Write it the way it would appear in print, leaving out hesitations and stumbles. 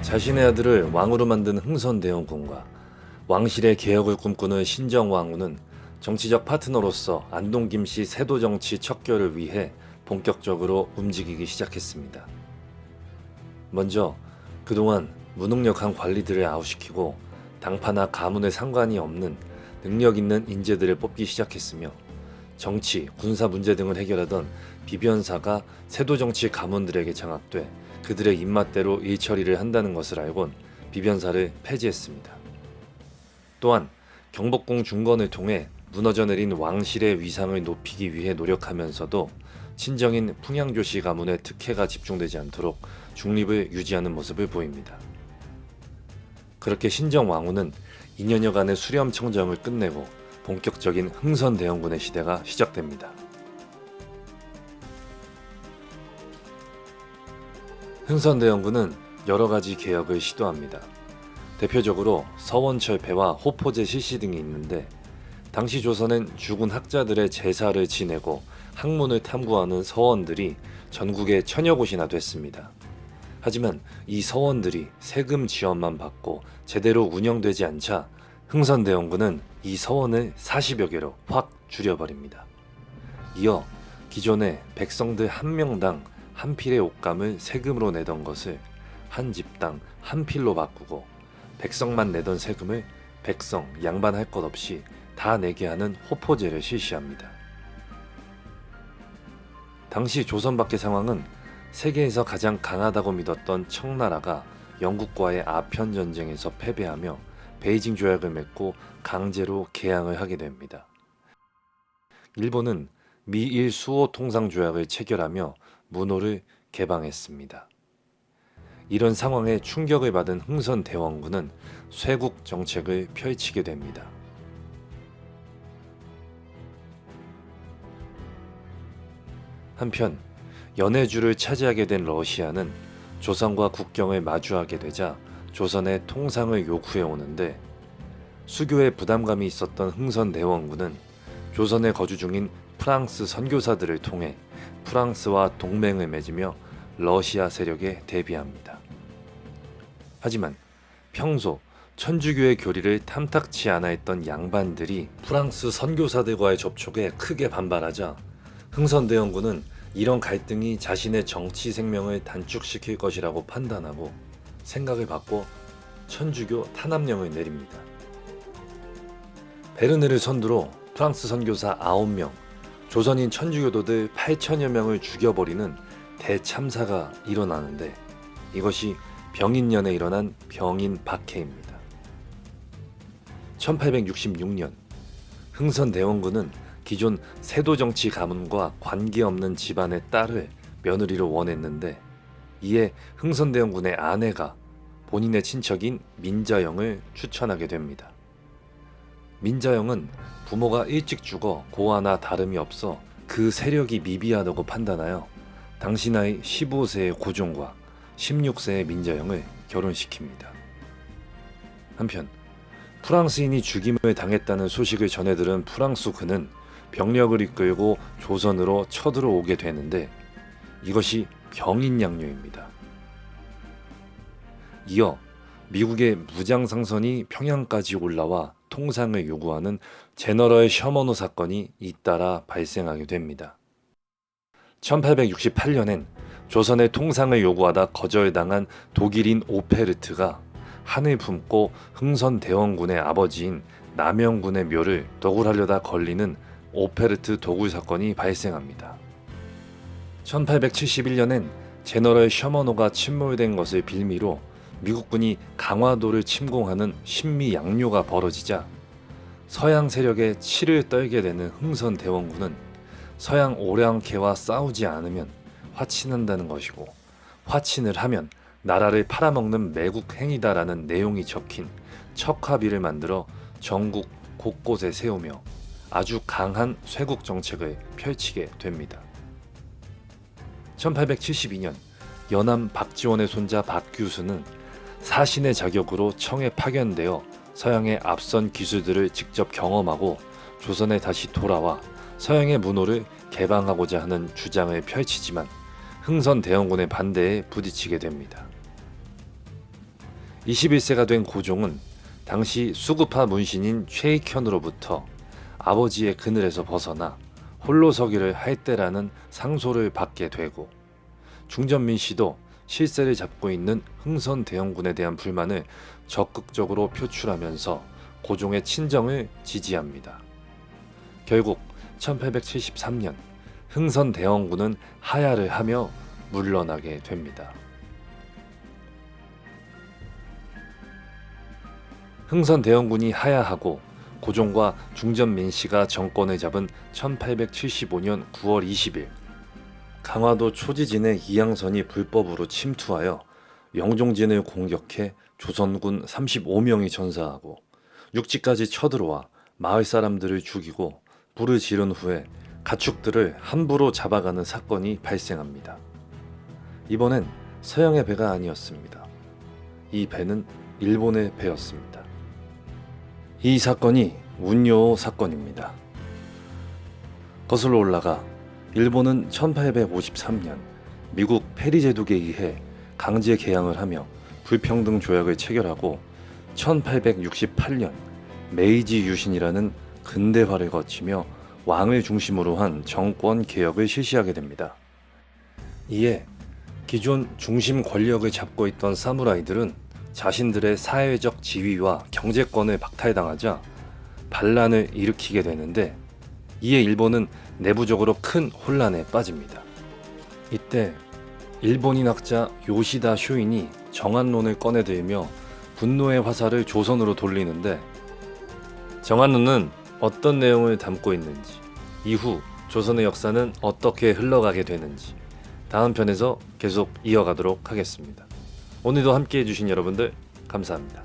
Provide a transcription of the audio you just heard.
자신의 아들을 왕으로 만든 흥선대원군과 왕실의 개혁을 꿈꾸는 신정왕후는 정치적 파트너로서 안동 김씨 세도 정치 척결을 위해 본격적으로 움직이기 시작했습니다. 먼저 그동안 무능력한 관리들을 아웃시키고 당파나 가문에 상관이 없는 능력 있는 인재들을 뽑기 시작했으며 정치, 군사 문제 등을 해결하던 비변사가 세도 정치 가문들에게 장악돼 그들의 입맛대로 일처리를 한다는 것을 알곤 비변사를 폐지했습니다. 또한 경복궁 중건을 통해 무너져 내린 왕실의 위상을 높이기 위해 노력하면서도 친정인 풍양조씨 가문의 특혜가 집중되지 않도록 중립을 유지하는 모습을 보입니다. 그렇게 신정왕후는 2년여간의 수렴 청정을 끝내고 본격적인 흥선대원군의 시대가 시작됩니다. 흥선대원군은 여러 가지 개혁을 시도합니다. 대표적으로 서원철폐와 호포제 실시 등이 있는데, 당시 조선은 죽은 학자들의 제사를 지내고 학문을 탐구하는 서원들이 전국에 천여 곳이나 됐습니다. 하지만 이 서원들이 세금 지원만 받고 제대로 운영되지 않자 흥선대원군은 이 서원을 40여 개로 확 줄여버립니다. 이어 기존에 백성들 한 명당 한 필의 옷감을 세금으로 내던 것을 한 집당 한 필로 바꾸고 백성만 내던 세금을 백성 양반할 것 없이 다 내게 하는 호포제를 실시합니다. 당시 조선 밖의 상황은 세계에서 가장 강하다고 믿었던 청나라가 영국과의 아편 전쟁에서 패배하며 베이징 조약을 맺고 강제로 개항을 하게 됩니다. 일본은 미일 수호 통상 조약을 체결하며 문호를 개방했습니다. 이런 상황에 충격을 받은 흥선대원군은 쇄국 정책을 펼치게 됩니다. 한편 연해주를 차지하게 된 러시아는 조선과 국경을 마주하게 되자 조선의 통상을 요구해 오는데, 수교에 부담감이 있었던 흥선대원군은 조선에 거주 중인 프랑스 선교사들을 통해 프랑스와 동맹을 맺으며 러시아 세력에 대비합니다. 하지만 평소 천주교의 교리를 탐탁치 않아 했던 양반들이 프랑스 선교사들과의 접촉에 크게 반발하자 흥선대원군은 이런 갈등이 자신의 정치 생명을 단축시킬 것이라고 판단하고 생각을 바꿔 천주교 탄압령을 내립니다. 베르네를 선두로 프랑스 선교사 9명, 조선인 천주교도들 8천여 명을 죽여버리는 대참사가 일어나는데, 이것이 병인년에 일어난 병인 박해입니다. 1866년 흥선대원군은 기존 세도정치 가문과 관계없는 집안의 딸을 며느리로 원했는데, 이에 흥선대원군의 아내가 본인의 친척인 민자영을 추천하게 됩니다. 민자영은 부모가 일찍 죽어 고아나 다름이 없어 그 세력이 미비하다고 판단하여 당시 나이 15세의 고종과 16세의 민자영을 결혼시킵니다. 한편 프랑스인이 죽임을 당했다는 소식을 전해들은 프랑스군은 병력을 이끌고 조선으로 쳐들어오게 되는데, 이것이 병인양요입니다. 이어 미국의 무장상선이 평양까지 올라와 통상을 요구하는 제너럴 셔머노 사건이 잇따라 발생하게 됩니다. 1868년엔 조선의 통상을 요구하다 거절당한 독일인 오페르트가 한을 품고 흥선대원군의 아버지인 남영군의 묘를 도굴하려다 걸리는 오페르트 도굴 사건이 발생합니다. 1871년엔 제너럴 셔머노가 침몰된 것을 빌미로 미국군이 강화도를 침공하는 신미양요가 벌어지자 서양 세력에 치를 떨게 되는 흥선대원군은 서양 오량캐와 싸우지 않으면 화친한다는 것이고, 화친을 하면 나라를 팔아먹는 매국 행위다라는 내용이 적힌 척화비를 만들어 전국 곳곳에 세우며 아주 강한 쇄국 정책을 펼치게 됩니다. 1872년 연암 박지원의 손자 박규수는 사신의 자격으로 청에 파견되어 서양의 앞선 기술들을 직접 경험하고 조선에 다시 돌아와 서양의 문호를 개방하고자 하는 주장을 펼치지만 흥선대원군의 반대에 부딪히게 됩니다. 21세가 된 고종은 당시 수구파 문신인 최익현으로부터 아버지의 그늘에서 벗어나 홀로 서기를 할 때라는 상소를 받게 되고, 중전민 씨도 실세를 잡고 있는 흥선대원군에 대한 불만을 적극적으로 표출하면서 고종의 친정을 지지합니다. 결국 1873년 흥선대원군은 하야를 하며 물러나게 됩니다. 흥선대원군이 하야하고 고종과 중전민 씨가 정권을 잡은 1875년 9월 20일, 강화도 초지진에 이양선이 불법으로 침투하여 영종진을 공격해 조선군 35명이 전사하고 육지까지 쳐들어와 마을 사람들을 죽이고 불을 지른 후에 가축들을 함부로 잡아가는 사건이 발생합니다. 이번엔 서양의 배가 아니었습니다. 이 배는 일본의 배였습니다. 이 사건이 운요 사건입니다. 거슬러 올라가 일본은 1853년 미국 페리 제독에 의해 강제 개항을 하며 불평등 조약을 체결하고 1868년 메이지 유신이라는 근대화를 거치며 왕을 중심으로 한 정권 개혁을 실시하게 됩니다. 이에 기존 중심 권력을 잡고 있던 사무라이들은 자신들의 사회적 지위와 경제권을 박탈당하자 반란을 일으키게 되는데, 이에 일본은 내부적으로 큰 혼란에 빠집니다. 이때 일본인 학자 요시다 쇼인이 정한론을 꺼내들며 분노의 화살을 조선으로 돌리는데, 정한론은 어떤 내용을 담고 있는지, 이후 조선의 역사는 어떻게 흘러가게 되는지 다음 편에서 계속 이어가도록 하겠습니다. 오늘도 함께 해주신 여러분들 감사합니다.